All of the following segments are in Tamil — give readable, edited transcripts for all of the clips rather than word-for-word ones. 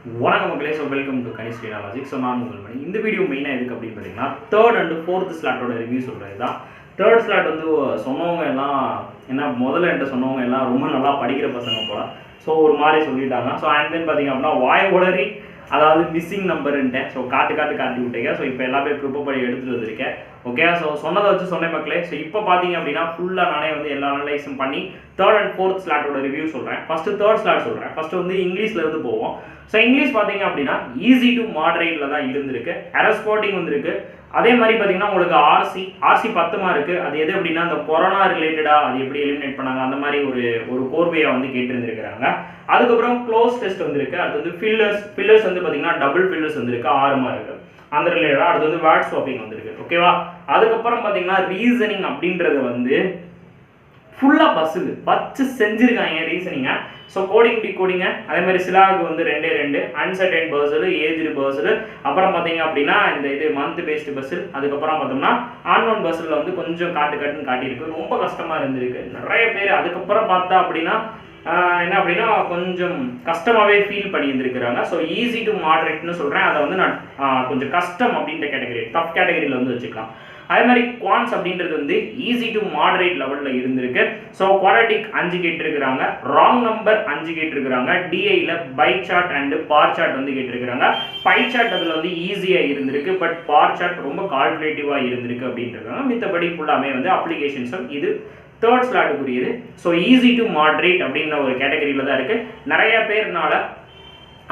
வணக்கம் மக்களே. So welcome to kaneeshreenalogics. So நான் உங்கள் மணி. இந்த வீடியோ மெயினாக எதுக்கு அப்படின்னு பார்த்தீங்கன்னா தேர்ட் அண்ட் ஃபோர்த் ஸ்லாட்டோட ரிவ்யூ சொல்கிறது தான். தேர்ட் ஸ்லாட் வந்து சொன்னவங்க எல்லாம் என்ன முதல்ல என்கிட்ட சொன்னவங்க எல்லாம் ரொம்ப நல்லா படிக்கிற பசங்க போல. ஸோ ஒரு மாதிரி சொல்லிட்டாங்க. ஸோ அண்ட் தென் பார்த்தீங்க அப்படின்னா வாய் உளறி அதாவது மிஸ்ஸிங் நம்பருன்ட்டேன். ஸோ காட்டி விட்டீங்க. ஸோ இப்போ எல்லாமே ப்ரிப்பேர் பண்ணி எடுத்துகிட்டு வந்திருக்கேன். ஓகே, ஸோ சொன்னதை வச்சு சொன்னேன் மக்களே. ஸோ இப்போ பார்த்தீங்க அப்படின்னா ஃபுல்லாக நானே வந்து எல்லா அனலைஸும் பண்ணி தேர்ட் அண்ட் ஃபோர்த் ஸ்லாட்டோட ரிவ்யூ சொல்கிறேன். ஃபஸ்ட்டு தேர்ட் ஸ்லாட் சொல்கிறேன். ஃபஸ்ட்டு வந்து இங்கிலீஷ்லேருந்து போவோம். ஸோ இங்கிலீஷ் பார்த்தீங்க அப்படின்னா ஈஸி டு மாடரேட்டில் தான் இருந்திருக்கு. எரர் ஸ்பாட்டிங் வந்துருக்கு. அதே மாதிரி பார்த்தீங்கன்னா உங்களுக்கு ஆர்சி 10 மார்க்கு. அது எது அப்படின்னா அந்த கொரோனா ரிலேட்டடாக அது எப்படி எலிமினேட் பண்ணாங்க அந்த மாதிரி ஒரு கோர்வையை வந்து கேட்டிருந்துருக்கிறாங்க. அதுக்கப்புறம் க்ளோஸ் டெஸ்ட் வந்துருக்கு. அது வந்து ஃபில்லர்ஸ் வந்து பார்த்தீங்கன்னா டபுள் ஃபில்லர்ஸ் வந்துருக்கு 6 மார்க்கு அந்த ரிலேட்டடாக. அடுத்து வந்து வேர்ட் ஸ்வாப்பிங் வந்துருக்கு. ஓகேவா. அதுக்கப்புறம் பார்த்தீங்கன்னா ரீசனிங் அப்படின்றது வந்து ஃபுல்லாக வச்சு செஞ்சுருக்காங்க ரீசனிங்கை. ஸோ கோடிங்க அதே மாதிரி சிலாவுக்கு வந்து 2 அன்சர்டைன் பர்சல், ஏஜ்டு பர்சல், அப்புறம் பார்த்தீங்க அப்படின்னா இந்த இது மந்த் பேஸ்டு பஸ்ஸில், அதுக்கப்புறம் பார்த்தோம்னா ஆன்லைன் பஸ்ஸில் வந்து கொஞ்சம் காட்டுன்னு காட்டியிருக்கு. ரொம்ப கஷ்டமாக இருந்திருக்கு நிறைய பேர். அதுக்கப்புறம் பார்த்தா அப்படின்னா என்ன அப்படின்னா கொஞ்சம் கஷ்டமாகவே ஃபீல் பண்ணி இருந்திருக்கிறாங்க. ஸோ ஈஸி டு மாடரேட்னு சொல்கிறேன். அதை வந்து நான் கொஞ்சம் கஷ்டம் அப்படின்ற கேட்டகரி டஃப் கேட்டகரியில் வந்து வச்சுக்கலாம். அதே மாதிரி குவான்ஸ் அப்படின்றது வந்து ஈஸி டு மாடரேட் லெவலில் இருந்திருக்கு. ஸோ குவாட்ரட்டிக் 5 கேட்டிருக்கிறாங்க, ராங் நம்பர் 5 கேட்டிருக்கிறாங்க, டிஐயில் pie chart and bar chart வந்து கேட்டிருக்கிறாங்க. பை சார்ட் அதில் வந்து ஈஸியாக இருந்திருக்கு, பட் பார் சார்ட் ரொம்ப கால்குலேட்டிவாக இருந்திருக்கு அப்படின்றாங்க. மித்தபடி ஃபுல்லாமே வந்து அப்ளிகேஷன்ஸும் இது தேர்ட் ஸ்லாட்டுக்குரியது. ஸோ ஈஸி டு மாடரேட் அப்படின்ற ஒரு கேட்டகரியில் தான் இருக்குது. நிறைய பேர்னால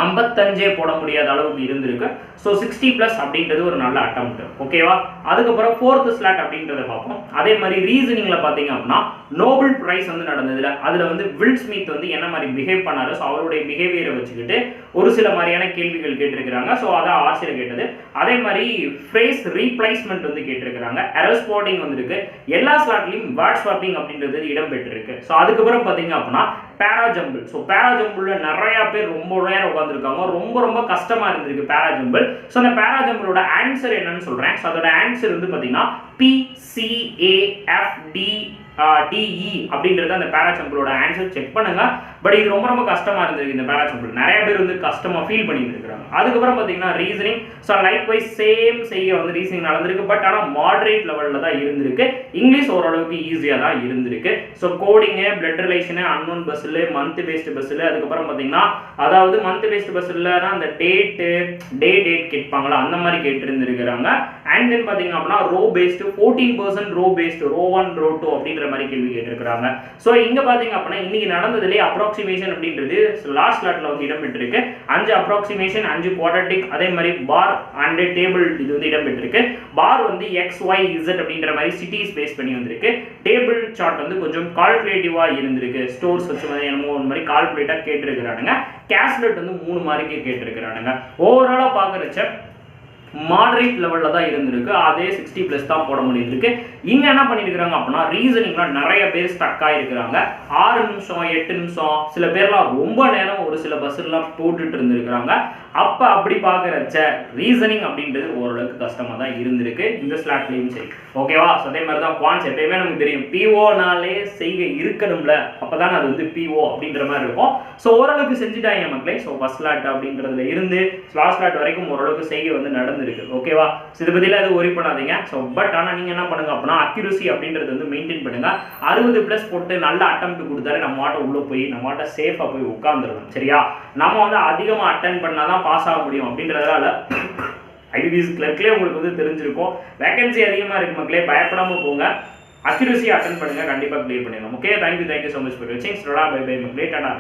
55 போட முடியாத அளவுக்கு இருந்திருக்கு. ஸோ 60+ அப்படின்றது ஒரு நல்ல அட்டெம்ப்ட். ஓகேவா. அதுக்கப்புறம் ஃபோர்த் ஸ்லாட் அப்படின்றத பார்ப்போம். அதே மாதிரி ரீசனிங்கில் பார்த்தீங்க அப்படின்னா நோபல் ப்ரைஸ் வந்து நடந்ததுல அதில் வந்து வில் ஸ்மித் வந்து என்ன மாதிரி பிஹேவ் பண்ணாரு. ஸோ அவருடைய பிஹேவியரை வச்சுக்கிட்டு ஒரு சில மாதிரியான கேள்விகள் கேட்டிருக்கிறாங்க. ஸோ அதான் ஆசிரியர் கேட்டது. அதே மாதிரி ஃப்ரேஸ் ரீப்ளேஸ்மெண்ட் வந்து கேட்டிருக்கிறாங்க. எரர் ஸ்பாட்டிங் வந்துருக்கு. எல்லா ஸ்லாட்லையும் வேர்ட் ஸ்வாப்பிங் அப்படின்றது இடம்பெற்றிருக்கு. ஸோ அதுக்கப்புறம் பார்த்தீங்க அப்படின்னா பேராஜம்பிள். ஸோ பேராஜம்பிளில் நிறைய பேர் ரொம்ப நேரம் உட்காந்துருக்காங்க. ரொம்ப கஷ்டமா இருந்திருக்கு பேராஜம்பிள். ஸோ அந்த பேராஜம்பிளோட ஆன்சர் என்னன்னு சொல்றேன். ஸோ அதோட ஆன்சர் வந்து பார்த்தீங்கன்னா PCAFDDE அப்படின்றது அந்த பேராஜம்பிளோட ஆன்சர். செக் பண்ணுங்க. பட் இது ரொம்ப கஷ்டமா இருந்திருக்கு. இந்த பேராஜம்பிள் நிறைய பேர் வந்து கஷ்டமா ஃபீல் பண்ணிட்டு இருக்காங்க. அதுக்கப்புறம் பார்த்தீங்கன்னா ரீசனிங். ஸோ லைக்வைஸ் சேம் செய்ய வந்து ரீசனிங் நடந்திருக்கு. பட் ஆனால் மாடரேட் லெவலில் தான் இருந்திருக்கு. இங்கிலீஷ் ஓரளவுக்கு ஈஸியாக தான் இருந்திருக்கு. So coding, blood relation, unknown பஸ்ஸில், மந்த் பேஸ்டு பஸ்ஸில், அதுக்கப்புறம் பார்த்தீங்கன்னா அதாவது மந்த் பேஸ்டு பஸ்ஸில்னா அந்த டேட் கேட்பாங்களா அந்த மாதிரி கேட்டிருந்துருக்கிறாங்க. அண்ட் தென் பார்த்தீங்க அப்படின்னா row based 14% row based, row 1 row 2 அப்படின்ற மாதிரி கேள்வி கேட்டிருக்கிறாங்க. ஸோ இங்கே பார்த்தீங்க அப்படின்னா இன்னைக்கு நடந்ததுலேயே அப்ராக்சிமேஷன் அப்படின்றது லாஸ்ட் ஸ்லாட்ல வந்து இடம்பெற்றிருக்கு. 5 அப்ராக்சிமேஷன், 5 குவாட்ரட்டிக், அதே மாதிரி பார் அண்ட் டேபிள் இது வந்து இடம்பெற்றிருக்கு. பார் வந்து XYZ அப்படின்ற மாதிரி சிட்டிஸ் பேஸ் பண்ணி வந்திருக்கு. டேபிள் சார்ட் வந்து கொஞ்சம் கால்குலேட்டிவா இருந்திருக்கு. ஸ்டோர்ஸ் வச்சு மாதிரி என்னமோ ஒரு மாதிரி கால்குலேட்டா கேட்டிருக்கிறானுங்க. கேஸ்லெட் வந்து 3 மார்க்கு கேட்டிருக்கிறானுங்க. ஓவராலா பார்க்கறச்ச மாடரேட் லெவலில் தான் இருந்திருக்கு. அதே 60+ தான் போட முடிஞ்சிருக்கு. இங்கே என்ன பண்ணியிருக்கிறாங்க அப்படின்னா ரீசனிங்லாம் நிறைய பேர் ஸ்டக் ஆகிருக்கிறாங்க. 6 நிமிஷம் 8 நிமிஷம் சில பேர்லாம் ரொம்ப நேரம் ஒரு சில பஸ்ஸெல்லாம் போட்டுட்டு இருந்திருக்கிறாங்க. அப்போ அப்படி பார்க்குறச்ச ரீசனிங் அப்படின்றது ஓரளவுக்கு கஷ்டமாக தான் இருந்திருக்கு இந்த ஸ்லாட்லேயும் சரி. ஓகேவா. ஸோ அதே மாதிரி தான் குவான்ஸ் எப்பயுமே நமக்கு தெரியும் POனாலே செய்க இருக்கணும்ல, அப்போ தான் அது வந்து PO அப்படின்ற மாதிரி இருக்கும். ஸோ ஓரளவுக்கு செஞ்சுட்டாங்க மக்களே. ஸோ ஃபர்ஸ்ட் ஸ்லாட் அப்படின்றதுல இருந்து லாஸ்ட் ஸ்லாட் வரைக்கும் ஓரளவுக்கு செய்கை வந்து நடந்திருக்கு. ஓகேவா. ஸோ இதை பற்றிலாம் எதுவும் ஒரி பண்ணாதீங்க. ஸோ பட் ஆனால் நீங்கள் என்ன பண்ணுங்க அப்படின்னா அக்யூரசி அப்படின்றது வந்து மெயின்டைன் பண்ணுங்க. 60+ போட்டு நல்ல அட்டெம்ப்ட் கொடுத்தாரு நம்ம மாட்ட உள்ளே போய் நம்ம மாட்ட சேஃபாக போய் உட்காந்துடணும். சரியா. நம்ம வந்து அதிகமாக அட்டென்ட் பண்ணால் தான் பாஸ் ஆக முடியும் அப்படின்றதால IBPS கிளர்க்லேயே உங்களுக்கு வந்து தெரிஞ்சிருக்கும். வேகன்சி அதிகமாக இருக்கு மக்களே. பயப்படாமல் போங்க. அக்யூரசி அட்டென்ட் பண்ணுங்க. கண்டிப்பாக கிளியர் பண்ணிடலாம். Okay, thank you so much for வாட்சிங். பை மக்களே. டாடா.